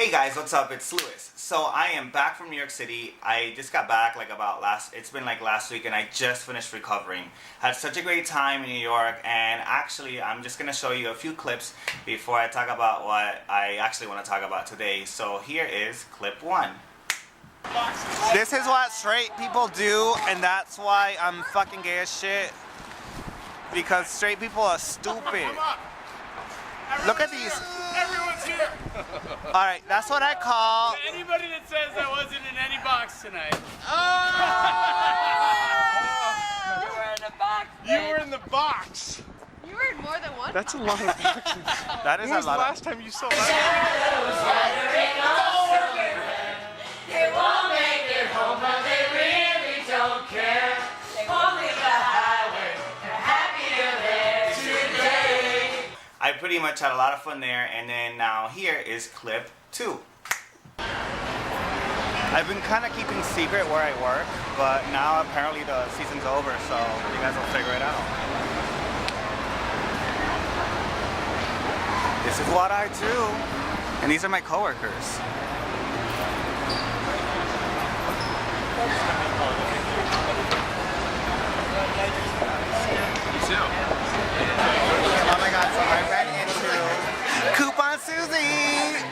Hey guys, what's up? It's Lewis. So I am back from New York City. I just got back it's been last week, and I just finished recovering. Had such a great time in New York, and actually I'm just going to show you a few clips before I talk about what I actually want to talk about today. So here is clip 1. This is what straight people do, and that's why I'm fucking gay as shit. Because straight people are stupid. Look at these. Everyone's here. Alright, that's what I call... Anybody that says I wasn't in any box tonight. You were in a box. You were in the box. You were in more than one. That's a lot of boxes. That is When was a lot the last time you saw that? They won't make it home, but they really don't care. They won't leave the highway. They're happier there today. I pretty much had a lot of fun there, and then now here is clip 2. I've been kind of keeping secret where I work, but now apparently the season's over, so you guys will figure it out. This is what I do, and these are my coworkers. Oh my god, so I ran into Coupon Susie!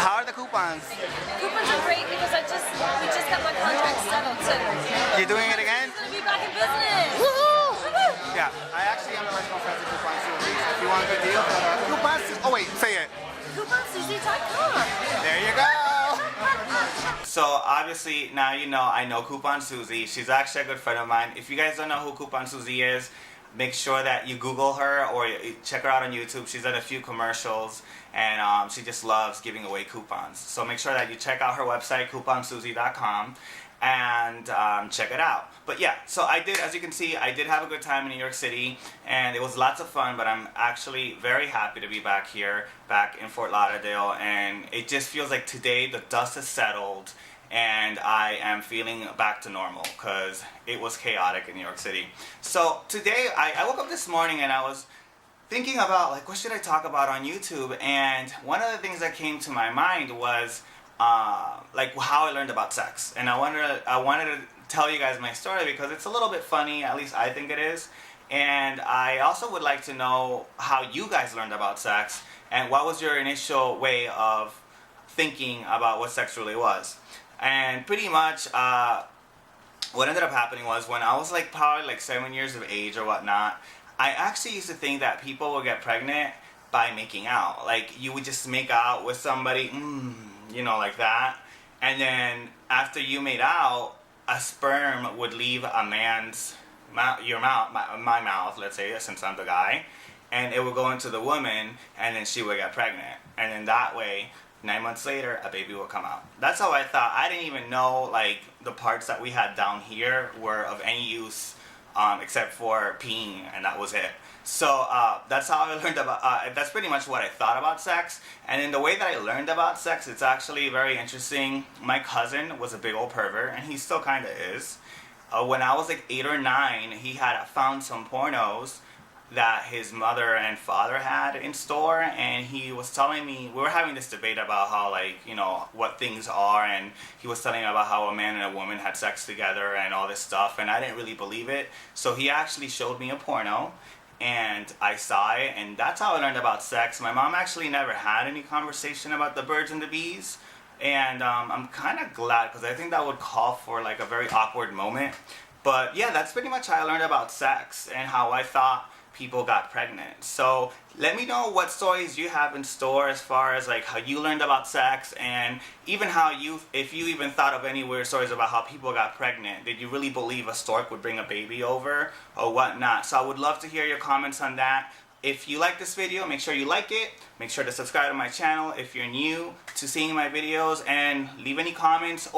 How are the coupons? Coupons are great because we just got my contract settled, so You're doing it again? I'm gonna be back in business. Woohoo! Woohoo! Yeah, I actually am the original friend of Coupon Susie, so if you want a good deal, Coupon Susie. Oh wait, say it. CouponSusie.com. There you go! So obviously now you know I know Coupon Susie. She's actually a good friend of mine. If you guys don't know who Coupon Susie is, make sure that you Google her or check her out on YouTube. She's done a few commercials, and she just loves giving away coupons. So make sure that you check out her website, CouponSusie.com, and check it out. But yeah, so I did, as you can see, I did have a good time in New York City, and it was lots of fun, but I'm actually very happy to be back here, back in Fort Lauderdale, and it just feels like today the dust has settled, and I am feeling back to normal because it was chaotic in New York City. So today, I woke up this morning and I was thinking about what should I talk about on YouTube, and one of the things that came to my mind was how I learned about sex. And I wanted to tell you guys my story because it's a little bit funny, at least I think it is. And I also would like to know how you guys learned about sex and what was your initial way of thinking about what sex really was. And pretty much what ended up happening was when I was probably 7 years of age or whatnot, I actually used to think that people would get pregnant by making out. You would just make out with somebody, you know, like that. And then after you made out, a sperm would leave a man's mouth, my mouth, let's say, since I'm the guy, and it would go into the woman, and then she would get pregnant. And then that way, 9 months later, a baby will come out. That's how I thought. I didn't even know the parts that we had down here were of any use except for peeing, and that was it. So that's how I learned about, that's pretty much what I thought about sex. And in the way that I learned about sex, it's actually very interesting. My cousin was a big old pervert, and he still kind of is. When I was 8 or 9, he had found some pornos that his mother and father had in store, and he was telling me, we were having this debate about how what things are, and he was telling me about how a man and a woman had sex together and all this stuff, and I didn't really believe it. So he actually showed me a porno, and I saw it, and that's how I learned about sex. My mom actually never had any conversation about the birds and the bees, and I'm kind of glad, because I think that would call for a very awkward moment. But yeah, that's pretty much how I learned about sex and how I thought people got pregnant. So let me know what stories you have in store as far as how you learned about sex, and even if you even thought of any weird stories about how people got pregnant. Did you really believe a stork would bring a baby over or whatnot? So I would love to hear your comments on that. If you like this video, make sure you like it. Make sure to subscribe to my channel if you're new to seeing my videos, and leave any comments.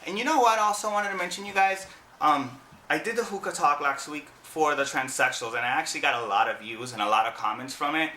And you know what, I also wanted to mention, you guys, I did the Hookah Talk last week for the transsexuals, and I actually got a lot of views and a lot of comments from it.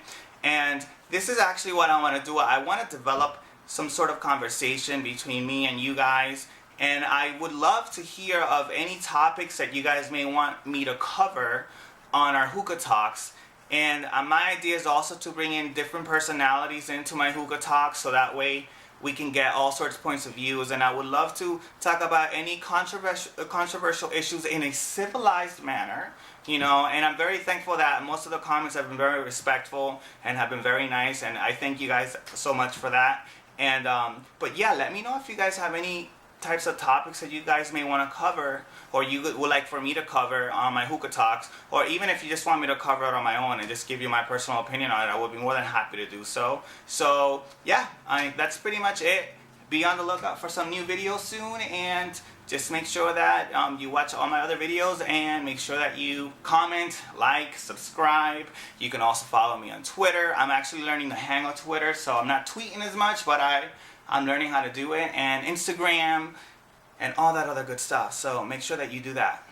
And this is actually what I want to do. I want to develop some sort of conversation between me and you guys, and I would love to hear of any topics that you guys may want me to cover on our Hookah Talks. And my idea is also to bring in different personalities into my Hookah Talks, so that way we can get all sorts of points of views. And I would love to talk about any controversial issues in a civilized manner, you know. And I'm very thankful that most of the comments have been very respectful and have been very nice, and I thank you guys so much for that. And but yeah, let me know if you guys have any types of topics that you guys may want to cover, or you would like for me to cover on my Hookah Talks, or even if you just want me to cover it on my own and just give you my personal opinion on it, I would be more than happy to do so. So yeah, that's pretty much it. Be on the lookout for some new videos soon, and just make sure that you watch all my other videos, and make sure that you comment, like, subscribe. You can also follow me on Twitter. I'm actually learning the hang of Twitter, so I'm not tweeting as much, but I'm learning how to do it, and Instagram and all that other good stuff. So make sure that you do that.